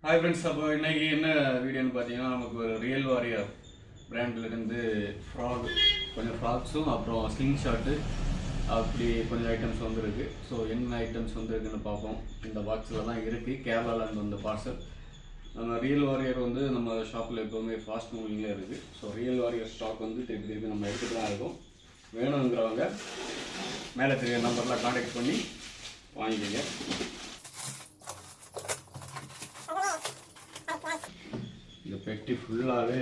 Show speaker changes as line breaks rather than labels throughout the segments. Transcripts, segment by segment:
Hi friends, அப்போ இன்றைக்கி என்ன வீடியோன்னு பார்த்தீங்கன்னா, நமக்கு ஒரு ரியல் வாரியர் பிராண்ட்லேருந்து கொஞ்சம் ஃப்ராக்ஸும் அப்புறம் ஸ்லிங் ஷாட்டு அப்படி கொஞ்சம் ஐட்டம்ஸ் வந்துருக்கு. ஸோ என்ன ஐட்டம்ஸ் வந்துருக்குன்னு பார்ப்போம். இந்த பாக்ஸில் தான் இருக்குது, கேரளாவிலேருந்து வந்த பார்சல். நம்ம ரியல் வாரியர் நம்ம ஷாப்பில் எப்போவுமே ஃபாஸ்ட் மூவிங்கில் இருக்குது. ஸோ ரியல் வாரியர் ஸ்டாக் திருப்பி நம்ம எடுத்துகிட்டு தான் இருக்கோம். வேணுங்கிறவங்க மேலே தெரிய நம்பர்லாம் கான்டாக்ட் பண்ணி வாங்கிக்கோங்க. இந்த பெட்டி ஃபுல்லாகவே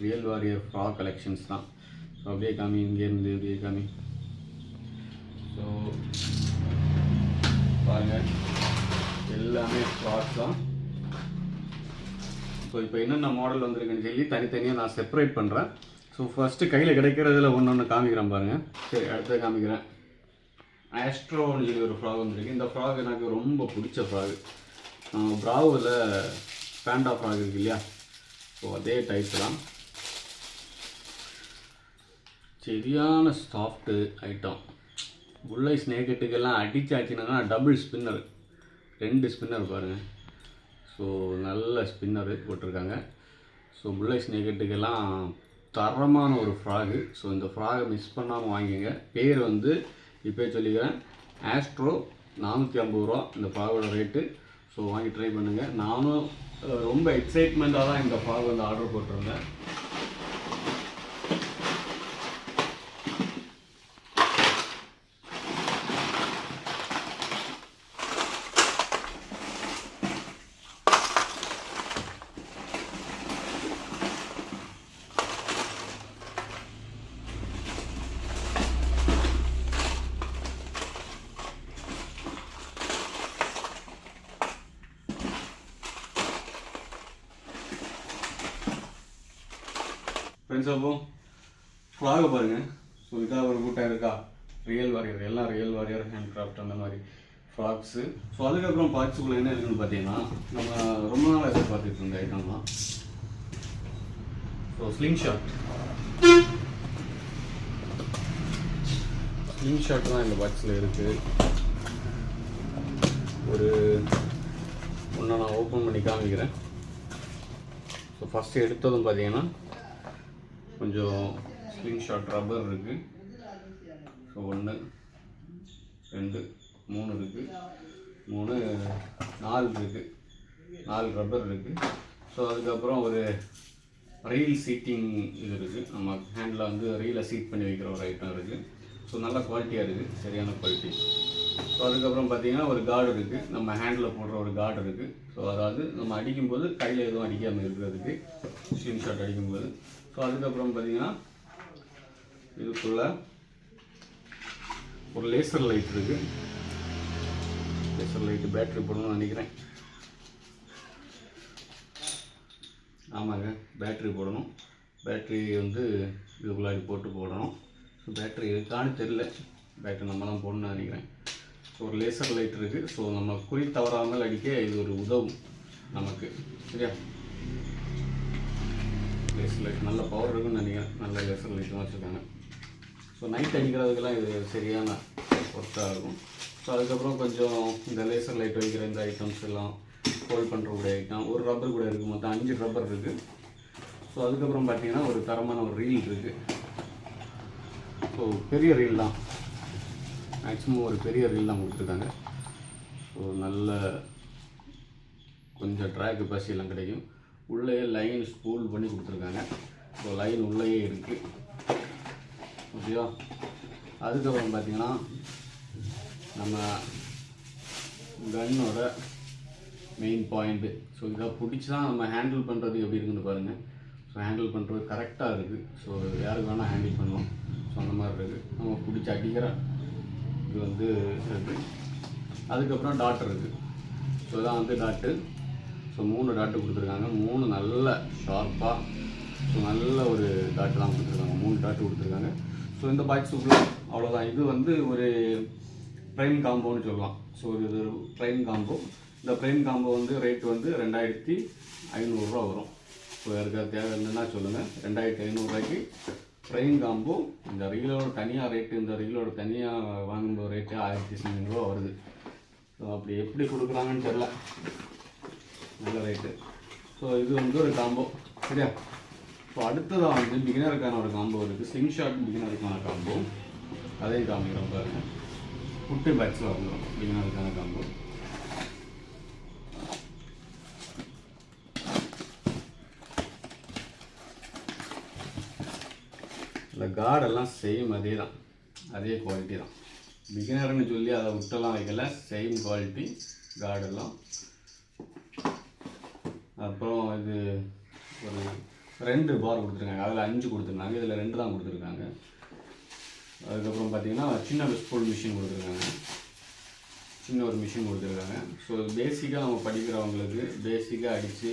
ரியல் வாரியர் ஃப்ராக் கலெக்ஷன்ஸ் தான். ஸோ அப்படியே காமி, இங்கேருந்து அப்படியே காமி. ஸோ பாருங்கள், எல்லாமே ஃப்ராக்ஸ் தான். ஸோ இப்போ என்னென்ன மாடல் வந்திருக்குன்னு சொல்லி தனித்தனியாக நான் செப்பரேட் பண்ணுறேன். ஸோ ஃபஸ்ட்டு கையில் கிடைக்கிறதுல ஒன்று காமிக்கிறேன் பாருங்கள். சரி, அடுத்தது காமிக்கிறேன். ஆஸ்ட்ரோன்னு சொல்லி ஒரு ஃப்ராக் வந்துருக்கு. இந்த ஃப்ராக் எனக்கு ரொம்ப பிடிச்ச ஃப்ராக். ப்ராவில் பேண்டா ஃப்ராக் இருக்கு இல்லையா, ஸோ அதே டைப் தான். சரியான சாஃப்ட்டு ஐட்டம். புல்லை ஸ்னேக்கெட்டுக்கெல்லாம் அடிச்சாச்சுன்னா டபுள் ஸ்பின்னர், 2 ஸ்பின்னர் பாருங்கள். ஸோ நல்ல ஸ்பின்னரு போட்டிருக்காங்க. ஸோ புல்லை ஸ்னேக்கெட்டுக்கெல்லாம் தரமான ஒரு ஃப்ராகு. ஸோ இந்த ஃப்ராகை மிஸ் பண்ணாமல் வாங்கிங்க. பேர் இப்போ சொல்லிக்கிறேன், ஆஸ்ட்ரோ 450 ரூபா இந்த ஃப்ராகோட ரேட்டு. ஸோ வாங்கி ட்ரை பண்ணுங்கள். நானும் ரொம்ப எக்ஸைட்மெண்ட்டாக தான் இந்த ஃப்ராக் ஆர்டர் போட்டிருந்தேன். ஃப்ரெண்ட்ஸ், அப்போ ஃப்ளாகை பாருங்கள். ஸோ இதாக ஒரு கூட்டம் இருக்கா, ரியல் வாரியர், எல்லாம் ரியல் வாரியர் ஹேண்ட் கிராஃப்ட் அந்த மாதிரி ஃப்ராக்ஸு. ஸோ அதுக்கப்புறம் பார்ட்ஸுக்குள்ளே என்ன இருக்குன்னு பார்த்தீங்கன்னா, நம்ம ரொம்ப நாள் எதிர்பார்த்துட்டு இருந்த ஐட்டம் தான். ஸோ ஸ்லிங் ஷாட் தான் இந்த பாக்ஸில் இருக்குது. ஒன்று நான் ஓப்பன் பண்ணி காமிக்கிறேன். ஸோ ஃபஸ்ட்டு எடுத்ததும் பார்த்தீங்கன்னா கொஞ்சம் ஸ்லிங் ஷாட் ரப்பர் இருக்குது. ஸோ 1 2 3 இருக்குது, 3 4 இருக்குது, 4 ரப்பர் இருக்குது. ஸோ அதுக்கப்புறம் ஒரு ரீல் சீட்டிங் இது இருக்குது. நம்ம ஹேண்டில் ரீலை சீட் பண்ணி வைக்கிற ஒரு ஐட்டம் இருக்குது. ஸோ நல்ல குவாலிட்டியாக இருக்குது, சரியான குவாலிட்டி. ஸோ அதுக்கப்புறம் பார்த்தீங்கன்னா ஒரு கார்டு இருக்குது, நம்ம ஹேண்டில் போடுற ஒரு கார்டு இருக்குது. ஸோ அதாவது நம்ம அடிக்கும்போது கையில் எதுவும் அடிக்காமல் இருக்கிறதுக்கு, ஸ்லிங் ஷாட் அடிக்கும்போது. ஸோ அதுக்கப்புறம் பார்த்தீங்கன்னா இதுக்குள்ளே ஒரு லேசர் லைட் இருக்குது. லேசர் லைட்டு பேட்ரி போடணும்னு நினைக்கிறேன். ஆமாங்க, பேட்ரி போடணும். பேட்ரி இதுக்குள்ளாடி போட்டு போடணும். ஸோ பேட்ரி இருக்கான்னு தெரியல, பேட்ரி நம்ம தான் போடணும்னு நினைக்கிறேன். ஸோ ஒரு லேசர் லைட் இருக்குது. ஸோ நம்ம குறி தவறாமல் அடிக்க இது ஒரு உதவும் நமக்கு, சரியா? லேசர் லைட் நல்ல பவர் இருக்குன்னு நினைக்கிறேன். நல்ல லேசர் லைட் தான் வச்சுருக்காங்க. ஸோ நைட் அடிக்கிறதுக்கெல்லாம் இது சரியான ஒர்க்காக இருக்கும். ஸோ அதுக்கப்புறம் கொஞ்சம் இந்த லேசர் லைட் வைக்கிற இந்த ஐட்டம்ஸ் எல்லாம் ஹோல்ட் பண்ணுறக்கூடிய ஐட்டம், ஒரு ரப்பர் கூட இருக்குது. மொத்தம் 5 ரப்பர் இருக்குது. ஸோ அதுக்கப்புறம் பார்த்தீங்கன்னா ஒரு தரமான ஒரு ரீல் இருக்குது. ஸோ பெரிய ரீல் தான், மேக்ஸிமம் ஒரு பெரிய ரீல் தான் கொடுத்துருக்காங்க. ஸோ நல்ல கொஞ்சம் ட்ராக் கெப்பாசிட்டிலாம் கிடைக்கும். உள்ளே லைன் ஸ்பூல் பண்ணி கொடுத்துருக்காங்க. ஸோ லைன் உள்ளேயே இருக்குது, ஓகேவா? அதுக்கப்புறம் பார்த்திங்கன்னா நம்ம கன்னோட மெயின் பாயிண்ட்டு. ஸோ இதை பிடிச்சி தான் நம்ம ஹேண்டில் பண்ணுறதுக்கு எப்படி இருக்குன்னு பாருங்கள். ஸோ ஹேண்டில் பண்ணுறது கரெக்டாக இருக்குது. ஸோ யாருக்கு வேணால் ஹேண்டில் பண்ணலாம். ஸோ அந்த மாதிரி இருக்குது. நம்ம பிடிச்சி அடிக்கிற இது இருக்குது. அதுக்கப்புறம் டாட் இருக்குது. ஸோ இதான் டாட்டு. ஸோ 3 டாட்டு கொடுத்துருக்காங்க. 3 நல்ல ஷார்ப்பாக, ஸோ நல்ல ஒரு டாட்டு தான் கொடுத்துருக்காங்க. 3 டாட்டு கொடுத்துருக்காங்க. ஸோ இந்த பாக்ஸுக்குள்ளே அவ்வளோதான். இது ஒரு ப்ரைம் காம்போன்னு சொல்லலாம். ஸோ இது ப்ரைம் காம்போ. இந்த ப்ரைம் காம்போ ரேட்டு 2500 ரூபா வரும். ஸோ யாருக்காவது தேவை இருந்ததுன்னா சொல்லுங்கள். 2500 ரூபாய்க்கு ப்ரைம் காம்போ. இந்த ரீலோட தனியாக ரேட்டு, இந்த ரீலோட தனியாக வாங்கும்போது ரேட்டு 1500 ரூபா வருது. ஸோ அப்படி எப்படி கொடுக்குறாங்கன்னு தெரியல. நல்ல ரேட்டு. ஸோ இது வந்து ஒரு காம்போ சரியா. ஸோ அடுத்ததாக வந்து பிகினருக்கான ஒரு காம்போ இருக்குது, ஸ்லிங் ஷாட் பிகினருக்கான காம்போ. அதையும் காமிக்கிறோம் பாருங்கள். புட்டு பேட்ஸில் வந்துடும் பிகினருக்கான காம்போ. இல்லை கார்டெல்லாம் சேம் அதே தான், அதே குவாலிட்டி தான். பிகினர்னு சொல்லி அதை விட்டெல்லாம் வைக்கல, சேம் குவாலிட்டி கார்டெல்லாம். அப்புறம் இது ஒரு 2 பார் கொடுத்துருக்காங்க, அதில் 5 கொடுத்துருந்தாங்க, இதில் 2 தான் கொடுத்துருக்காங்க. அதுக்கப்புறம் பார்த்தீங்கன்னா சின்ன ஸ்பூல் மிஷின் கொடுத்துருக்காங்க, சின்ன ஒரு மிஷின் கொடுத்துருக்காங்க. ஸோ பேசிக்காக நம்ம படிக்கிறவங்களுக்கு, பேசிக்காக அடித்து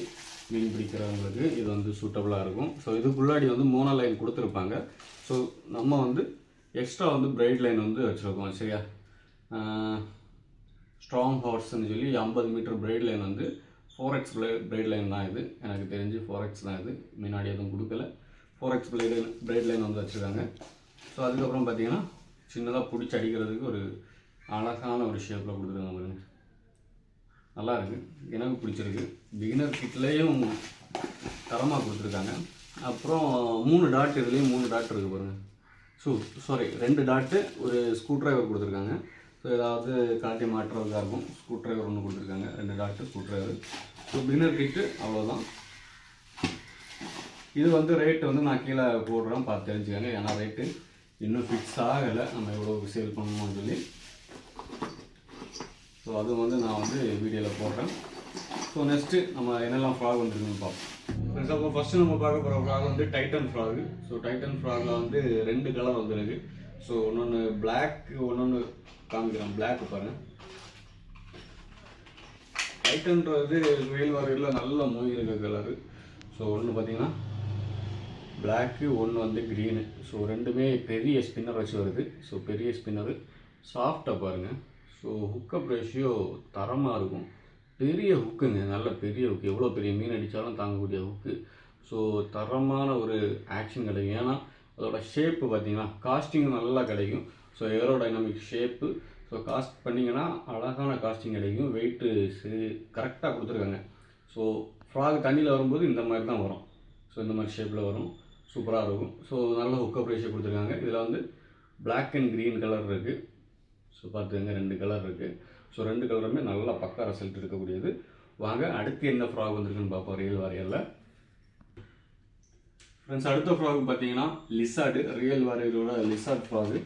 மீன் பிடிக்கிறவங்களுக்கு இது வந்து சூட்டபுளாக இருக்கும். ஸோ இதுக்குள்ளாடி வந்து மோனோ லைன் கொடுத்துருப்பாங்க. ஸோ நம்ம வந்து எக்ஸ்ட்ரா வந்து பிரைட் லைன் வந்து வச்சுருக்கோம் சரியா. ஸ்ட்ராங் ஹார்ஸ்ன்னு சொல்லி 50 மீட்டர் பிரைட் லைன் வந்து 4x பிரைட் லைன் தான் இது, எனக்கு தெரிஞ்சு 4x தான் இது, முன்னாடி எதுவும் கொடுக்கல. 4x பிரைட் லைன் வந்து வச்சுருக்காங்க. ஸோ அதுக்கப்புறம் பார்த்தீங்கன்னா சின்னதாக பிடிச்சி அடிக்கிறதுக்கு ஒரு அழகான ஒரு ஷேப்பில் கொடுத்துருக்காங்க பாருங்க, நல்லா இருக்குது, எனக்கு பிடிச்சிருக்கு. பிகினர் கிட்லேயும் தரமாக கொடுத்துருக்காங்க. அப்புறம் 3 டாட், இதுலேயும் 3 டாட் இருக்குது பாருங்கள். சாரி 2 டாட்டு, ஒரு ஸ்க்ரூ ட்ரைவர் கொடுத்துருக்காங்க. ஸோ ஏதாவது காட்டி மாட்டுறதுக்காக இருக்கும், ஸ்க்ரூ ட்ரைவர் ஒன்று கொடுத்துருக்காங்க, 2 dot screw driver. So beginner kit அவ்வளோதான். இது வந்து ரேட்டு வந்து நான் கீழே போடுறேன், பார்த்து தெரிஞ்சுக்கோங்க. ஏன்னா ரேட்டு இன்னும் ஃபிக்ஸ் ஆகலை, நம்ம எவ்வளோ சேல் பண்ணணும்னு சொல்லி. ஸோ அது வந்து நான் வந்து வீடியோவில் போடுறேன். ஸோ நெக்ஸ்ட்டு நம்ம என்னெல்லாம் ஃப்ராக் வந்துருக்குன்னு பார்ப்போம். அப்போ ஃபஸ்ட்டு நம்ம பார்க்க போகிற ஃப்ராக் வந்து Titan frock. So Titan fragile வந்து 2 கலர் வந்துருக்கு. ஸோ ஒன்று பிளாக், ஒன்று காமிக்கிறேன். பிளாக் பாருங்கள். டைட்டன்றது வெயில் வரையில் நல்ல மூவி இருக்க கலரு. ஸோ ஒன்று பார்த்தீங்கன்னா பிளாக்கு, ஒன்று வந்து க்ரீனு. ஸோ ரெண்டுமே பெரிய ஸ்பின்னர் வச்சு வருது. ஸோ பெரிய ஸ்பின்னரு, சாஃப்டாக பாருங்கள். ஸோ ஹுக்கப் ரேஷியோ தரமாக இருக்கும். பெரிய ஹுக்குங்க, நல்ல பெரிய ஹுக்கு, எவ்வளோ பெரிய மீன் அடித்தாலும் தாங்கக்கூடிய ஹுக்கு. ஸோ தரமான ஒரு ஆக்ஷன் கிடைக்கும். ஏன்னா அதோட ஷேப்பு பார்த்தீங்கன்னா காஸ்டிங் நல்லா கிடைக்கும். So aerodynamic shape. So cost பண்ணிங்கன்னா அழகான காஸ்டிங் கிடைக்கும். வெயிட்டு கரெக்டாக கொடுத்துருக்காங்க. ஸோ ஃப்ராக் தண்ணியில் வரும்போது இந்த மாதிரி தான் வரும். ஸோ இந்த மாதிரி ஷேப்பில் வரும், சூப்பராக இருக்கும். ஸோ நல்ல ஹுக்கப் ரேஷியோ கொடுத்துருக்காங்க. இதில் வந்து பிளாக் அண்ட் க்ரீன் கலர் இருக்குது. ஸோ பார்த்துக்கங்க, 2 கலர் இருக்குது. ஸோ 2 கலருமே நல்லா பக்கா ரிசல்ட் இருக்கக்கூடியது. வாங்க அடுத்து என்ன ஃப்ராக் வந்துருக்குன்னு பார்ப்போம் ரியல் வாரியரில். ஃப்ரெண்ட்ஸ் அடுத்த ஃப்ராக் பார்த்தீங்கன்னா லிசார்டு, ரியல் வாரியரோட லிசார்ட் ஃப்ராகு.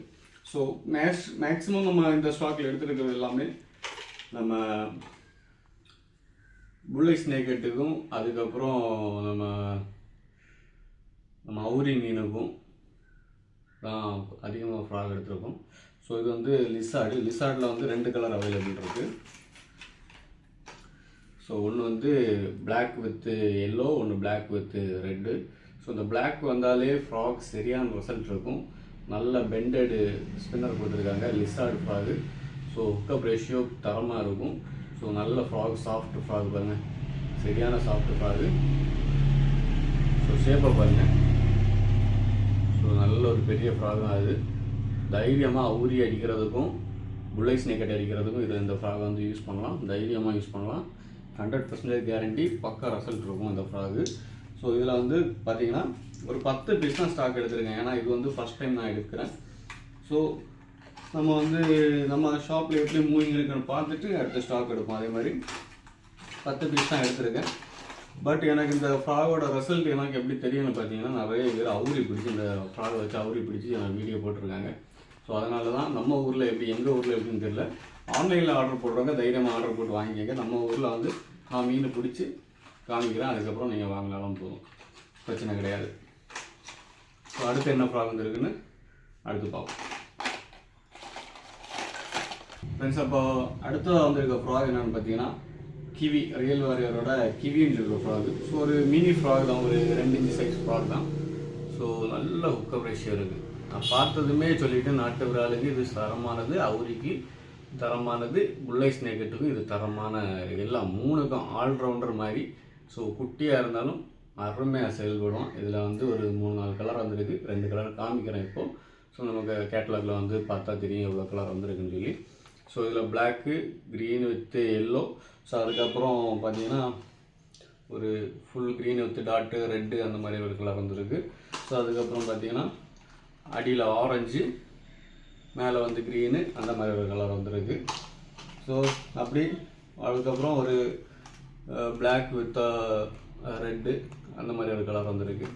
ஸோ மேக்ஸிமம் நம்ம இந்த ஸ்டாக்கில் எடுத்துருக்கிறது எல்லாமே நம்ம புல்லை ஸ்னேக்கெட்டுக்கும், அதுக்கப்புறம் நம்ம அவுரி மீனுக்கும் தான் அதிகமாக ஃப்ராக் எடுத்துருக்கோம். ஸோ இது வந்து லிசார்டு. லிசார்டில் வந்து 2 கலர் அவைலபிள் இருக்குது. ஸோ ஒன்று வந்து பிளாக் வித் எல்லோ, ஒன்று பிளாக் வித் ரெட்டு. ஸோ இந்த பிளாக் வந்தாலே ஃப்ராக் சரியான ரிசல்ட் இருக்கும். நல்ல பெண்டடு ஸ்பின்னர் கொடுத்துருக்காங்க, லிசார்டு ஃப்ராகு. ஸோ ஹுக்கப் ரேஷியோ தரமாக இருக்கும். ஸோ நல்ல ஃப்ராக், சாஃப்ட் ஃப்ராக் பாருங்கள், சரியான சாஃப்ட் ஃப்ராகு. ஸோ ஷேப்பை பாருங்கள். ஸோ நல்ல ஒரு பெரிய ஃப்ராக் தான் அது. தைரியமாக அவுரி அடிக்கிறதுக்கும் புல்லை ஸ்னேக்கெட் அடிக்கிறதுக்கும் இது இந்த ஃப்ராகை வந்து யூஸ் பண்ணலாம், தைரியமாக யூஸ் பண்ணலாம். 100% கேரண்டி, பக்கா ரிசல்ட் இருக்கும் இந்த ஃப்ராகு. ஸோ இதில் வந்து பார்த்தீங்கன்னா ஒரு 10 பீஸ் தான் ஸ்டாக் எடுத்துருக்கேன். ஏன்னா இது வந்து ஃபஸ்ட் டைம் நான் எடுக்கிறேன். ஸோ நம்ம வந்து நம்ம ஷாப்பில் எப்படி மூவிங் இருக்குன்னு பார்த்துட்டு அடுத்த ஸ்டாக் எடுப்போம். அதே மாதிரி 10 பீஸ் தான் எடுத்திருக்கேன். பட் எனக்கு இந்த ஃப்ராகோட ரிசல்ட் எனக்கு எப்படி தெரியும்னு பார்த்தீங்கன்னா, நிறைய பேர் அவுரி பிடிச்சி, இந்த ஃப்ராகை வச்சு அவுரி பிடிச்சி எனக்கு வீடியோ போட்டிருக்காங்க. ஸோ அதனால தான் நம்ம ஊரில் எப்படி, எங்கள் ஊரில் எப்படின்னு தெரியல, ஆன்லைனில் ஆர்டர் போடுறவங்க தைரியமாக ஆர்டர் போட்டு வாங்கிக்கங்க. நம்ம ஊரில் வந்து நான் மீன் பிடிச்சி காமிக்கிறேன், அதுக்கப்புறம் நீங்கள் வாங்கினாலும் போதும், பிரச்சனை கிடையாது. ஸோ அடுத்து என்ன ஃப்ராக் வந்துருக்குன்னு அடுத்து பார்ப்போம் ஃப்ரெண்ட்ஸ். அப்போ அடுத்ததாக வந்திருக்க ஃப்ராக் என்னென்னு பார்த்தீங்கன்னா கிவி, ரியல் வாரியரோட கிவின்னு இருக்கிற ஃப்ராகு. ஸோ ஒரு மினி ஃப்ராக் தான், ஒரு 2 இன்ச் சைஸ் ஃப்ராக் தான். ஸோ நல்ல ஹுக்கப் ரேஷியோ இருக்குது. நான் பார்த்ததுமே சொல்லிவிட்டு, நாட்டு விராலுக்கு இது தரமானது, அவுரிக்கு தரமானது, புல்லை ஸ்னேக்கெட்டுக்கும் இது தரமான, எல்லாம் 3க்கும் ஆல்ரவுண்டர் மாதிரி. ஸோ குட்டியாக இருந்தாலும் அருமையாக செயல்படும். இதில் வந்து ஒரு 3-4 கலர் வந்துருக்கு, 2 கலர் காமிக்கிறேன் இப்போது. ஸோ நமக்கு கேட்டலாகில் வந்து பார்த்தா தெரியும் எவ்வளோ கலர் வந்துருக்குன்னு சொல்லி. ஸோ இதில் black, green with yellow. So அதுக்கப்புறம் பார்த்தீங்கன்னா ஒரு full green with dot red அந்த மாதிரி ஒரு கலர் வந்துருக்கு. ஸோ அதுக்கப்புறம் பார்த்தீங்கன்னா அடியில் ஆரஞ்சு, மேலே வந்து க்ரீனு அந்த மாதிரி ஒரு கலர் வந்துருக்கு. ஸோ அப்படி அதுக்கப்புறம் ஒரு பிளாக் வித் ரெட்டு அந்த மாதிரி ஒரு கலர் வந்துருக்கு.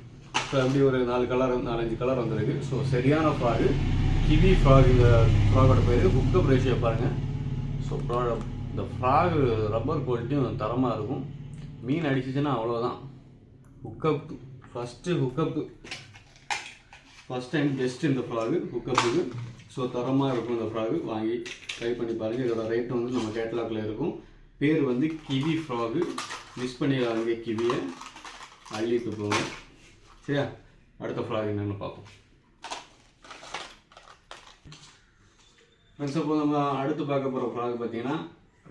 ஸோ அப்படி ஒரு 4-5 கலர் வந்துருக்கு. ஸோ சரியான ஃப்ராகு, கிவி ஃப்ராக். இந்த ஃப்ராகோட பேர் ஹுக்கப் ரேஷியோ பாருங்கள். ஸோ இந்த ஃப்ராகு ரப்பர் குவாலிட்டியும் தரமாக இருக்கும். மீன் அடிச்சிச்சுன்னா அவ்வளோதான். ஹுக்கப் ஃபஸ்ட் டைம் பெஸ்ட் இந்த ஃப்ராகு ஹுக்கப்புக்கு. ஸோ தரமாக இருக்கும் இந்த ஃப்ராகு, வாங்கி ட்ரை பண்ணி பாருங்கள். இதோட ரேட் வந்து நம்ம கேட்டலாகில் இருக்கும். பேர் வந்து கிவி ஃப்ராகு. மிஸ் பண்ணிடாதீங்க, கிவியை அள்ளிட்டு போங்க. சரியா? அடுத்த ஃப்ராக் என்னென்னு பார்ப்போம் ஃப்ரெண்ட்ஸ். அப்போ நம்ம அடுத்து பார்க்க போகிற ஃப்ராக் பார்த்தீங்கன்னா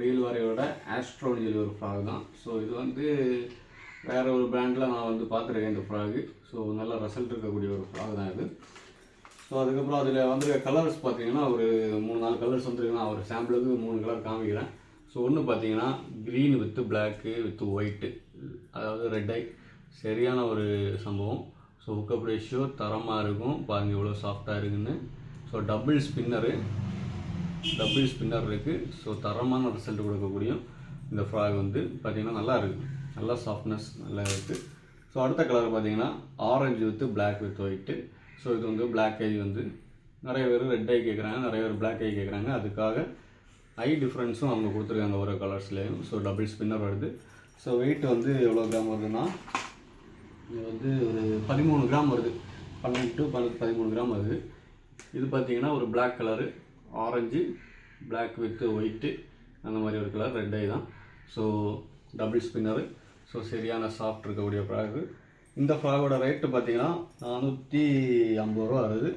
ரியல் வாரியோட ஆஸ்ட்ரோன்னு சொல்லி ஒரு ஃப்ராக் தான். ஸோ இது வந்து வேறு ஒரு பிராண்டில் நான் வந்து பார்த்துருக்கேன் இந்த ஃப்ராகு. ஸோ நல்ல ரிசல்ட் இருக்கக்கூடிய ஒரு ஃப்ராக் தான் இது. ஸோ அதுக்கப்புறம் அதில் வந்து கலர்ஸ் பார்த்தீங்கன்னா ஒரு 3-4 கலர்ஸ் வந்துருக்குன்னா ஒரு சாம்பிளுக்கு 3 கலர் காமிக்கிறேன். ஸோ ஒன்று பார்த்தீங்கன்னா green with block with white, அதாவது ரெட் ஐ. சரியான ஒரு சம்பவம். ஸோ ஹுக்கப் ரேஷியோ தரமாக இருக்கும். பாருங்கள் எவ்வளோ சாஃப்டாக இருக்குன்னு. ஸோ டபுள் ஸ்பின்னர் இருக்குது. ஸோ தரமான ரிசல்ட் கொடுக்கக்கூடிய இந்த ஃப்ராக் வந்து பார்த்திங்கன்னா நல்லா இருக்குது. நல்லா சாஃப்ட்னஸ் நல்லா இருக்குது. ஸோ அடுத்த கலர் பார்த்திங்கன்னா orange with black with white. So இது வந்து பிளாக் ஐ வந்து நிறைய பேர் ரெட் ஐ கேட்குறாங்க, நிறைய பேர் பிளாக் ஐ கேட்குறாங்க. அதுக்காக ஐ டிஃப்ரென்ஸும் அவங்க கொடுத்துருக்காங்க ஒரு கலர்ஸ்லேயும். ஸோ டபுள் ஸ்பின்னர் வருது. ஸோ வெயிட் வந்து எவ்வளோ கிராம் வருதுன்னா இது வந்து ஒரு 13 கிராம் வருது. 12 to 13 கிராம் வருது. இது பார்த்திங்கன்னா ஒரு black colour, orange black with white அந்த மாதிரி ஒரு கலர், ரெட் ஐ தான். So double spinner. ஸோ சரியான சாஃப்ட் இருக்கக்கூடிய ஃப்ராகு. இந்த ஃப்ராகோட ரேட்டு பார்த்திங்கன்னா 450 ரூபா வருது.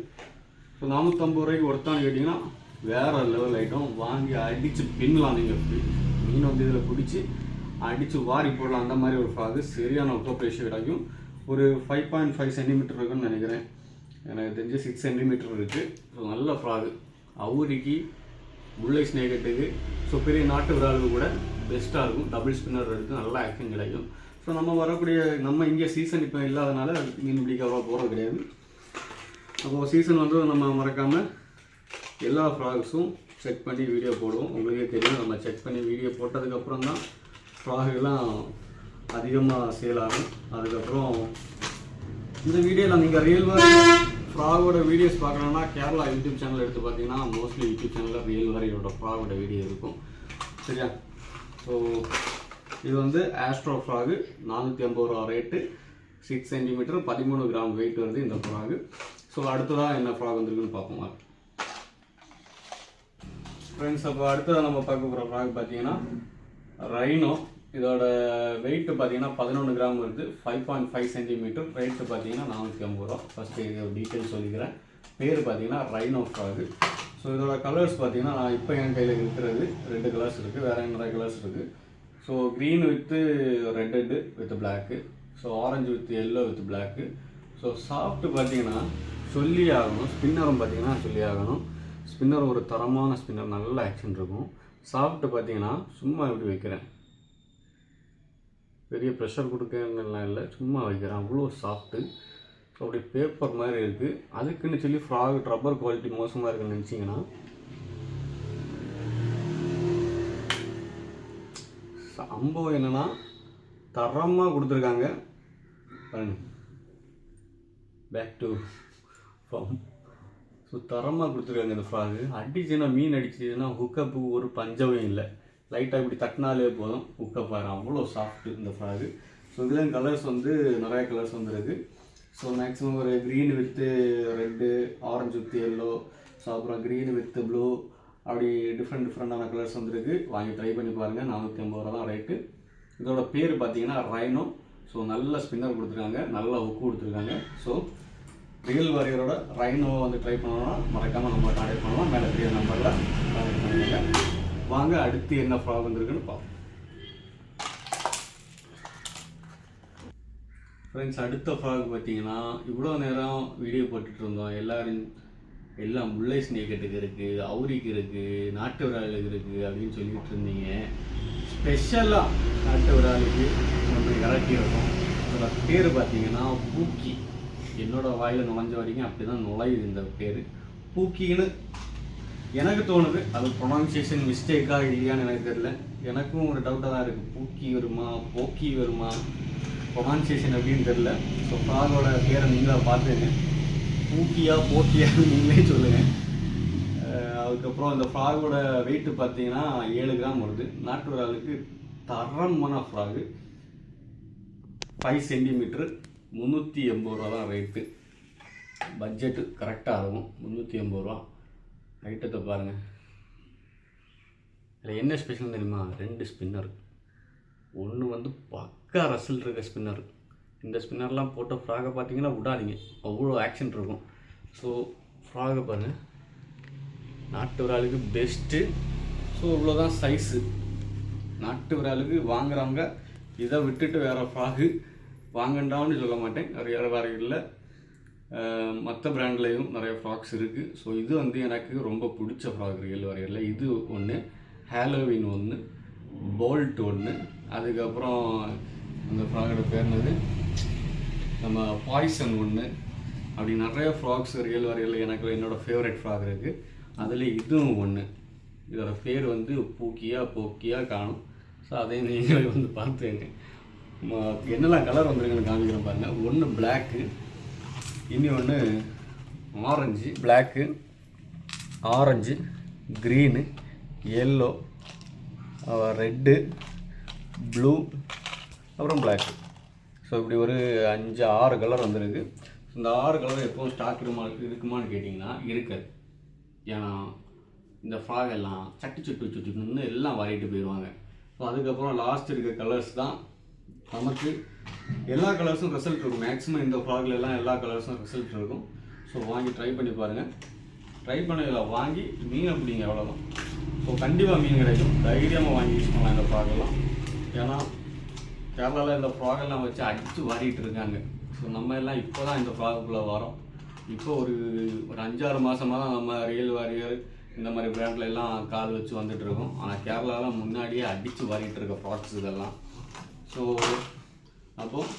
ஸோ 450 ரூபாய்க்கு ஒருத்தான்னு கேட்டிங்கன்னா வேறு லெவல் ஐட்டம். வாங்கி அடித்து பின்னலாம். நீங்கள் மீன் வந்து இதில் பிடிச்சி அடித்து வாரி போடலாம். அந்த மாதிரி ஒரு ஃப்ராகு. சரியான ஹுக்கப் ரேஷியோ கிடைக்கும். ஒரு 5.5 சென்டிமீட்டர் இருக்குன்னு நினைக்கிறேன். எனக்கு தெரிஞ்சு 6 சென்டிமீட்டர் இருக்குது. ஸோ நல்ல ஃப்ராகு. அவுரிக்கு, முல்லை ஸ்னேகட்டுக்கு, ஸோ பெரிய நாட்டு விராலுக்கு கூட பெஸ்ட்டாக இருக்கும். டபுள் ஸ்பின்னர் இருக்குது, நல்ல ஆக்ஷன் கிடைக்கும். ஸோ நம்ம இங்கே சீசன் இப்போ இல்லாதனால மீன் பிடிக்க அவ்வளோ போகிறது கிடையாது. அப்போது சீசன் வந்து நம்ம மறக்காமல் எல்லா ஃப்ராக்ஸும் செக் பண்ணி வீடியோ போடுவோம். உங்களுக்கே தெரியும், நம்ம செக் பண்ணி வீடியோ போட்டதுக்கப்புறம் தான் ஃப்ராகெல்லாம் அதிகமாக சேல் ஆகும். அதுக்கப்புறம் இந்த வீடியோவில் நீங்கள் ரியல் வாரி ஃப்ராகோட வீடியோஸ் பார்க்கணுன்னா கேரளா யூடியூப் சேனல் எடுத்து பார்த்தீங்கன்னா மோஸ்ட்லி யூடியூப் சேனலில் ரியல் வாரியோட ஃப்ராகோட வீடியோ இருக்கும். சரியா? ஸோ இது வந்து ஆஸ்ட்ரோ ஃப்ராகு. 450 ரூபா ரேட்டு, 6 சென்டிமீட்டர், 13 கிராம் வெயிட் வருது இந்த ஃப்ராகு. ஸோ அடுத்ததாக என்ன ஃப்ராக் வந்துருக்குன்னு பார்ப்போம் ஃப்ரெண்ட்ஸ். அப்போ அடுத்ததாக நம்ம பார்க்க போகிற ஃப்ராக் பார்த்தீங்கன்னா ரைனோ. இதோட வெயிட்டு பார்த்தீங்கன்னா 11 கிராம் வருது, 5.5 சென்டிமீட்டர். ரேட்டு பார்த்தீங்கன்னா 450 ரூபா. ஃபஸ்ட்டு இதோட டீட்டெயில்ஸ் சொல்லிக்கிறேன். பேர் பார்த்தீங்கன்னா ரைனோ ஃப்ராகு. ஸோ இதோட கலர்ஸ் பார்த்தீங்கன்னா நான் இப்போ என் கையில் இருக்கிறது 2 கலர்ஸ் இருக்குது, வேறு நிறைய கலர்ஸ் இருக்குது. So green with red with block, so orange with yellow with block. So soft பார்த்தீங்கன்னா சொல்லி ஆகணும். ஸ்பின்னரும் பார்த்தீங்கன்னா சொல்லி ஆகணும். ஸ்பின்னர் ஒரு தரமான ஸ்பின்னர், நல்ல ஆக்ஷன் இருக்கும். சாஃப்ட்டு பார்த்தீங்கன்னா சும்மா எப்படி வைக்கிறேன், பெரிய ப்ரெஷர் கொடுக்கலாம் இல்லை, சும்மா வைக்கிறேன். அவ்வளோ சாஃப்ட்டு. ஸோ அப்படி பேப்பர் மாதிரி இருக்குது. அதுக்குன்னு சொல்லி ஃப்ராக் ரப்பர் குவாலிட்டி மோசமாக இருக்குன்னு நினச்சிங்கன்னா சம்பவம் என்னென்னா தரமாக கொடுத்துருக்காங்க. பாருங்க, பேக் டு ஃபார்ம். ஸோ தரமாக கொடுத்துருக்காங்க இந்த ஃப்ராகு. அடிச்சுன்னா மீன் அடிச்சுன்னா ஹுக்கப்பு ஒரு பஞ்சமே இல்லை. லைட்டாக இப்படி தட்டினாலே போதும் ஹுக்கப் ஆகிடும். அவ்வளோ சாஃப்ட்டு இந்த ஃப்ராகு. ஸோ இதுலேயும் கலர்ஸ் வந்து நிறையா கலர்ஸ் வந்துருக்கு. ஸோ மேக்ஸிமம் ஒரு green with red, orange with yellow, so அப்புறம் க்ரீன் வித் ப்ளூ, அப்படி டிஃப்ரெண்டான கலர்ஸ் வந்துருக்கு. வாங்கி ட்ரை பண்ணி பாருங்கள். 450 ரூபா தான் ரேட்டு. இதோட பேர் பார்த்தீங்கன்னா ரைனோ. ஸோ நல்ல ஸ்பின்னர் கொடுத்துருக்காங்க, நல்ல ஹுக்கு கொடுத்துருக்காங்க. ஸோ ரியல் வாரியரோட ரைனோவை வந்து ட்ரை பண்ணோன்னா மறக்காமல் நம்ம கான்டெக்ட் பண்ணலாம். மேலே தெரிய நம்பரில் கான்டெக்ட் பண்ணுங்க. வாங்க அடுத்து என்ன ஃப்ராக் வந்துருக்குன்னு பார்ப்போம் ஃப்ரெண்ட்ஸ். அடுத்த ஃப்ராக் பார்த்தீங்கன்னா இவ்வளோ நேரம் வீடியோ போட்டுட்டு இருந்தோம். எல்லாம் முல்லை ஸ்னேக்கெட்டுக்கு இருக்குது, அவுரிக்கு இருக்குது, நாட்டு விராலுக்கு இருக்குது அப்படின்னு சொல்லிக்கிட்டு இருந்தீங்க. ஸ்பெஷலாக நாட்டு ஒரு ஆளுக்கு நம்ம இறக்கி இருக்கோம். அதோட பேர் பார்த்தீங்கன்னா பூக்கி. என்னோடய வாயில் நுழைஞ்ச வரைக்கும் அப்படி தான் நுழையுது இந்த பேர். பூக்கின்னு எனக்கு தோணுது. அது ப்ரொனவுன்சியேஷன் மிஸ்டேக்காக இல்லையான்னு எனக்கு தெரியல. எனக்கும் ஒரு டவுட்டாக தான் இருக்குது. பூக்கி வருமா போக்கி வருமா ப்ரொனவுன்சியேஷன் அப்படின்னு தெரில. ஸோ ஃப்ராகோட பேரை நீங்களாக பார்த்துங்க. பூக்கியா போக்கியா நீங்களே சொல்லுங்கள். அதுக்கப்புறம் இந்த ஃப்ராகோட வெயிட்டு பார்த்தீங்கன்னா 7 கிராம் வருது. நாட்டு ஒரு ஆளுக்கு தரமான ஃப்ராகு. 5 சென்டிமீட்ரு 380 ரூபா தான் ரேட்டு. பட்ஜெட்டு கரெக்டாக இருக்கும். 380 ரூபா. ஐட்டத்தை பாருங்கள். இதில் என்ன ஸ்பெஷல் தெரியுமா? 2 ஸ்பின்னர். ஒன்று வந்து பக்கா ரசில் இருக்க ஸ்பின்னர். இந்த ஸ்பின்னர்லாம் போட்ட ஃப்ராகை பார்த்தீங்கன்னா விடாதீங்க, அவ்வளோ ஆக்ஷன் இருக்கும். ஸோ ஃப்ராகை பாருங்கள், நாட்டு விராலுக்கு பெஸ்ட்டு. ஸோ இவ்வளோதான் சைஸு. நாட்டு விராலுக்கு வாங்குறவங்க இதை விட்டுட்டு வேறு ஃப்ராகு வாங்கண்டான்னு சொல்ல மாட்டேன். வேறு இல்லை, மற்ற பிராண்ட்லேயும் நிறைய ஃப்ராக்ஸ் இருக்குது. ஸோ இது வந்து எனக்கு ரொம்ப பிடிச்ச ஃப்ராக் ரியல் வாரியரில். இது ஒன்று, ஹாலோவின் ஒன்று, போல்ட் ஒன்று, அதுக்கப்புறம் அந்த ஃப்ராகோட பேர் என்னது, நம்ம பாய்சன் ஒன்று. அப்படி நிறைய ஃப்ராக்ஸ் ரியல் வாரியரில் எனக்கு என்னோடய ஃபேவரட் ஃப்ராக் இருக்குது. அதில் இதுவும் ஒன்று. இதோட பேர் வந்து பூக்கியா போக்கியா காணும். ஸோ அதையும் நீங்களே வந்து பார்த்துங்க. என்னெல்லாம் கலர் வந்துருக்குன்னு காமிக்கிறேன் பாருங்கள். ஒன்று பிளாக்கு, இனி ஒன்று orange, black, orange, green, yellow, red, blue, அப்புறம் பிளாக்கு. ஸோ இப்படி ஒரு 5-6 கலர் வந்துருக்கு. இந்த 6 கலர் எப்போவும் ஸ்டாக் இருக்குமான்னு கேட்டிங்கன்னா இருக்காது. ஏன்னா இந்த ஃப்ராக் எல்லாம் சுட்டு எல்லாம் வாரிட்டு போயிடுவாங்க. ஸோ அதுக்கப்புறம் லாஸ்ட் இருக்க கலர்ஸ் தான் நமக்கு. எல்லா கலர்ஸும் ரிசல்ட் இருக்கும். மேக்ஸிமம் இந்த ஃப்ராக்ல எல்லாம் எல்லா கலர்ஸும் ரிசல்ட் இருக்கும். ஸோ வாங்கி ட்ரை பண்ணி பாருங்கள். ட்ரை பண்ணதில் வாங்கி மீனை பிடிங்க, அவ்வளோதான். ஸோ கண்டிப்பாக மீன் கிடைக்கும். தைரியமாக வாங்கி யூஸ் பண்ணலாம் இந்த ஃப்ராகெல்லாம். ஏன்னா கேரளாவில் இந்த ஃப்ராகெல்லாம் வச்சு அடித்து வாரிட்டு இருக்காங்க. ஸோ நம்ம எல்லாம் இப்போ தான் இந்த ஃப்ராகுக்குள்ளே வரோம். இப்போ ஒரு 5-6 மாதமாக தான் நம்ம ரியல் வாரியர் இந்த மாதிரி பிராண்டில் எல்லாம் கால் வச்சு வந்துட்டுருக்கோம். ஆனால் கேரளாவில் முன்னாடியே அடித்து வாரிட்டு இருக்க ஃப்ராக்ஸ் இதெல்லாம். ஸோ அப்போது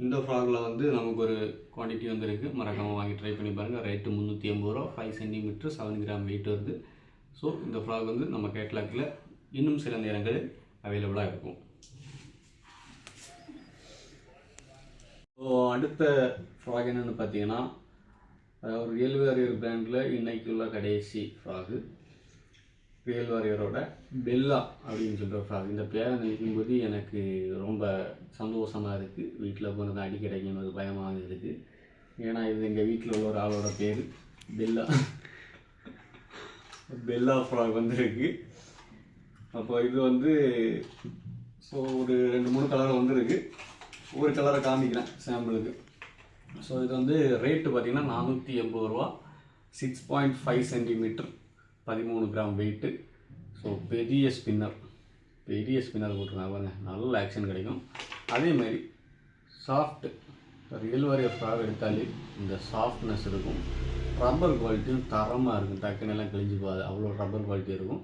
இந்த ஃப்ராகில் வந்து நமக்கு ஒரு குவான்டிட்டி வந்துருக்கு. மறக்காமல் வாங்கி ட்ரை பண்ணி பாருங்கள். ரேட்டு 380 ரூபா. 5 சென்டிமீட்டர் 7 கிராம் வெயிட் வருது. ஸோ இந்த ஃப்ராக் வந்து நம்ம கேட்லாக்கில் இன்னும் சில நேரங்கள் அவைலபிளாக இருக்கும். ஸோ அடுத்த ஃப்ராக் என்னென்னு பார்த்தீங்கன்னா, ஒரு ரியல் வாரியர் பிராண்டில் இன்றைக்கி உள்ள கடைசி ஃப்ராகு, ரியல் வாரியரோட பெல்லா அப்படின்னு சொல்கிற ஃப்ராக். இந்த பேரை நினைக்கும்போது எனக்கு ரொம்ப சந்தோஷமாக இருக்குது. வீட்டில் போனது அடி கிடைக்கும் ஒரு பயமாக இருக்குது. ஏன்னா இது எங்கள் வீட்டில் உள்ள ஒரு ஆளோட பேர் பெல்லா. பெல்லா ஃப்ராக் வந்துருக்கு. அப்போ இது வந்து ஸோ ஒரு 2-3 கலர் வந்துருக்கு. ஒரு கலரை காமிக்கிறேன் சாம்பிளுக்கு. ஸோ இது வந்து ரேட்டு பார்த்திங்கன்னா 480 ரூபா. 6.5 சென்டிமீட்டர் 13 கிராம் வெயிட்டு. ஸோ பெரிய ஸ்பின்னர் போட்டிருக்காங்க பாருங்க. நல்ல ஆக்ஷன் கிடைக்கும். அதேமாதிரி சாஃப்ட்டு ரியல் வாரியர் ஃப்ராக் எடுத்தாலே இந்த சாஃப்ட்னஸ் இருக்கும். ரப்பர் குவாலிட்டியும் தரமாக இருக்கும். டக்குன்னு எல்லாம் கிழிஞ்சு போகாது, அவ்வளோ ரப்பர் குவாலிட்டி இருக்கும்.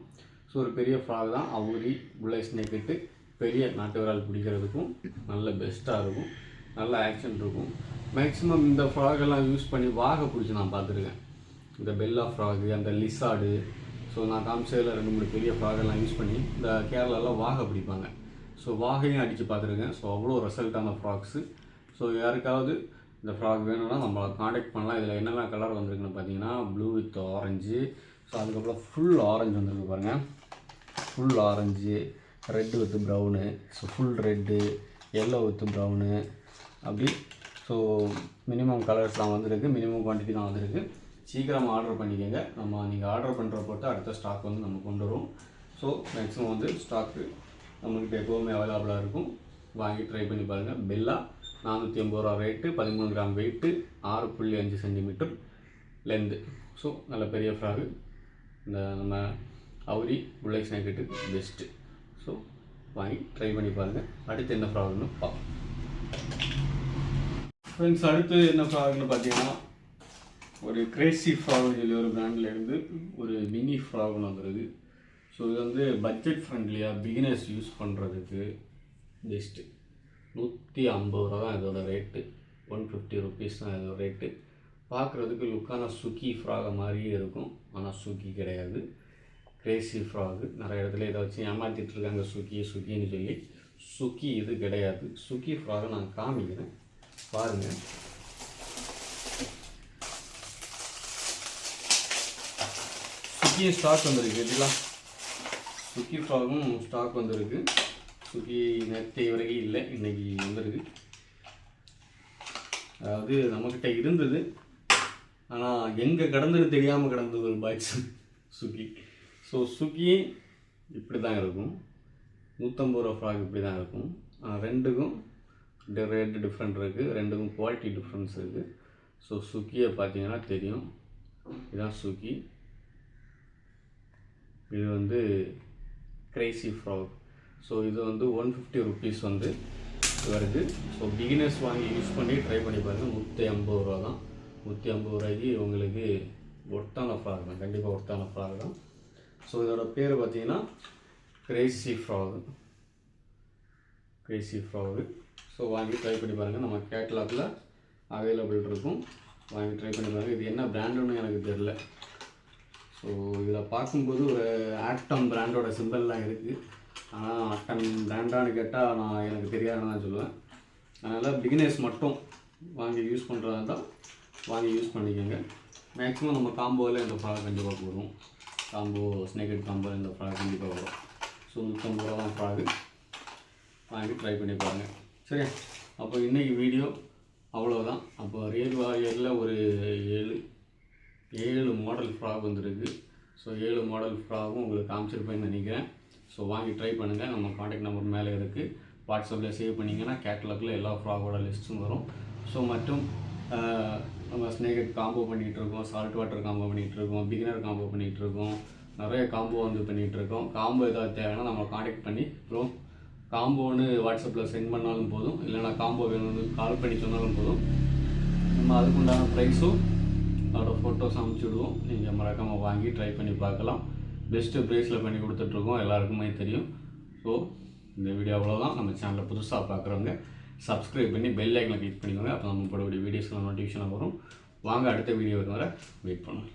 ஸோ ஒரு பெரிய ஃப்ராக் தான். அவுரி புள்ளை ஸ்னேக்கிட்டு பெரிய நாட்டு விரால் பிடிக்கிறதுக்கும் நல்ல பெஸ்ட்டாக இருக்கும். நல்ல ஆக்ஷன் இருக்கும். மேக்ஸிமம் இந்த ஃப்ராகெல்லாம் யூஸ் பண்ணி வாகை பிடிச்சி நான் பார்த்துருக்கேன். இந்த பெல்லா ஃப்ராகு, அந்த லிசார்டு. ஸோ நான் காமிச்சதில் 2-3 பெரிய ஃப்ராகெல்லாம் யூஸ் பண்ணி இந்த கேரளாவில் வாகை பிடிப்பாங்க. ஸோ வாகையும் அடித்து பார்த்துருக்கேன். ஸோ அவ்வளோ ரிசல்ட்டான ஃப்ராக்ஸு. ஸோ யாருக்காவது இந்த ஃப்ராக் வேணும்னா நம்மளை காண்டாக்ட் பண்ணலாம். இதில் என்னெல்லாம் கலர் வந்துருக்குன்னு பார்த்தீங்கன்னா ப்ளூ வித் ஆரஞ்சு. ஸோ அதுக்கப்புறம் ஃபுல் ஆரஞ்சு வந்துருக்கு பாருங்கள். Full orange, red with brown, so full red, yellow with brown, அப்படி. ஸோ மினிமம் கலர்ஸ் தான் வந்துருக்கு. மினிமம் குவான்டிட்டி தான் வந்துருக்கு. சீக்கிரமாக ஆர்டர் பண்ணிக்கோங்க. நீங்கள் ஆர்டர் பண்ணுற பொறுத்து அடுத்த ஸ்டாக் வந்து நம்ம கொண்டு வரும். ஸோ மேக்ஸிமம் வந்து ஸ்டாக்கு நம்மக்கிட்ட எப்போவுமே அவைலபிளாக இருக்கும். வாங்கி ட்ரை பண்ணி பாருங்கள். பெல்லா 480 ரூபா rate. 13 gram weight. 6.5 centimetre length. So நல்ல பெரிய ஃப்ராகு. இந்த நம்ம அவுரி புள்ளை ஸ்னேக்கிட்டு பெஸ்ட்டு. ஸோ வாங்கி ட்ரை பண்ணி பாருங்கள். அடுத்து என்ன ஃப்ராகுன்னு பார்ப்போம். ஃப்ரெண்ட்ஸ், அடுத்து என்ன ஃப்ராகுன்னு பார்த்தீங்கன்னா ஒரு கிரேசி ஃப்ராக்னு சொல்லி ஒரு பிராண்ட்லேருந்து ஒரு மினி ஃப்ராக்னு வந்துருக்கு. ஸோ இது வந்து பட்ஜெட் ஃப்ரெண்ட்லியாக பிகினர்ஸ் யூஸ் பண்ணுறதுக்கு பெஸ்ட்டு. 150 ரூபா தான் இதோட ரேட்டு. 150 ருபீஸ் தான் இதோட ரேட்டு. பார்க்குறதுக்கு லுக்கான சுக்கி ஃப்ராக் மாதிரியே இருக்கும், ஆனால் சுக்கி கிடையாது, கிரேசி ஃப்ராகு. நிறைய இடத்துல இதை வச்சு ஏமாற்றிட்டு இருக்காங்க, சுக்கின்னு சொல்லி. சுக்கி இது கிடையாது. சுக்கி ஃப்ராகை நான் காமிக்கிறேன் பாருங்கள். சுக்கி ஸ்டாக் வந்திருக்கு இல்லைங்களா, சுக்கி ஃப்ராகும் ஸ்டாக் வந்திருக்கு. சுக்கி நேற்று வரைக்கும் இல்லை, இன்றைக்கி வந்திருக்கு. அதாவது நம்மக்கிட்ட இருந்தது, ஆனால் எங்கே கிடந்தது தெரியாமல் கிடந்தது ஒரு பாக்ஸ் சுக்கி. ஸோ சுக்கி இப்படி தான் இருக்கும். 150 ரூபா ஃப்ராக் இப்படி தான் இருக்கும். ரெண்டுக்கும் ரேட்டு டிஃப்ரெண்ட் இருக்குது, ரெண்டுக்கும் குவாலிட்டி டிஃப்ரென்ஸ் இருக்குது. ஸோ சுக்கியை பார்த்தீங்கன்னா தெரியும், இதுதான் சுக்கி. இது வந்து கிரேசி ஃப்ராக். ஸோ இது வந்து 150 ருபீஸ் வந்து வருது. ஸோ பிகினர்ஸ் வாங்கி யூஸ் பண்ணி ட்ரை பண்ணி பாருங்கள். 150 ரூபா தான். 150 ரூபாய்க்கு உங்களுக்கு ஒர்த்தான ஃப்ராக் தான், கண்டிப்பாக ஒர்த்தான ஃப்ராக் தான். ஸோ இதோட பேர் பார்த்தீங்கன்னா கிரேசி ஃப்ராகு. ஸோ வாங்கி ட்ரை பண்ணி பாருங்கள். நம்ம கேட்லாகில் அவைலபிள் இருக்கும், வாங்கி ட்ரை பண்ணி பாருங்கள். இது என்ன பிராண்டுன்னு எனக்கு தெரில. ஸோ இதில் பார்க்கும்போது ஒரு ஆட்டம் பிராண்டோட சிம்பிள்லாம் இருக்குது, ஆனால் ஆட்டம் பிராண்டான்னு கேட்டால் எனக்கு தெரியாதுன்னு தான் சொல்லுவேன். அதனால் பிகினர்ஸ் மட்டும் வாங்கி யூஸ் பண்ணுறதா இருந்தால் வாங்கி யூஸ் பண்ணிக்கோங்க. மேக்ஸிமம் நம்ம காம்போவில் இந்த ஃப்ராக் கண்டிப்பாக போடுவோம். காம்போ ஸ்னேக்கட் காம்போ இந்த ஃப்ராக் கண்டிப்பாக வரும். ஸோ 150 ரூபா ஃப்ராகு வாங்கி ட்ரை பண்ணி பாருங்கள். சரி, அப்போ இன்றைக்கி வீடியோ அவ்வளோதான். அப்போ ரியல் வாரியரில் ஒரு 7 மாடல் ஃப்ராக் வந்துருக்கு. ஸோ 7 மாடல் ஃப்ராகும் உங்களுக்கு காமிச்சிருப்பேன்னு நினைக்கிறேன். ஸோ வாங்கி ட்ரை பண்ணுங்கள். நம்ம காண்டாக்ட் நம்பர் மேலே இருக்குது, வாட்ஸ்அப்பில் சேவ் பண்ணிங்கன்னா கேட்லாகில் எல்லா ஃப்ராகோட லிஸ்ட்டும் வரும். ஸோ மற்றும் நம்ம ஸ்னேக்கட் காம்போ பண்ணிகிட்ருக்கோம், சால்ட் வாட்டர் காம்போ பண்ணிகிட்ருக்கோம், பிகினர் காம்போ பண்ணிகிட்ருக்கோம், நிறைய காம்போ வந்து பண்ணிகிட்ருக்கோம். காம்போ ஏதாவது தேவைன்னா நம்ம காண்டாக்ட் பண்ணி அப்புறம் காம்போன்னு வாட்ஸ்அப்பில் சென்ட் பண்ணாலும் போதும், இல்லைனா காம்போ வேணும்னு கால் பண்ணி சொன்னாலும் போதும். நம்ம அதுக்குண்டான ப்ரைஸும் அதோட ஃபோட்டோஸ் அனுப்பிச்சுடுவோம். நீங்கள் மறக்காமல் வாங்கி ட்ரை பண்ணி பார்க்கலாம். பெஸ்ட்டு ப்ரைஸில் பண்ணி கொடுத்துட்ருக்கோம், எல்லாருக்குமே தெரியும். ஸோ இந்த வீடியோ அவ்வளோதான். நம்ம சேனலில் புதுசாக பார்க்குறவங்க சப்ஸ்கிரைப் பண்ணி பெல் ஐக்கனை கிளிக் பண்ணிக்கோங்க. அப்போ நம்ம போடக்கூடிய வீடியோஸ்லாம் நோட்டிஃபிகேஷன் வரும். வாங்க அடுத்த வீடியோ வர வெயிட் பண்ணுவோம்.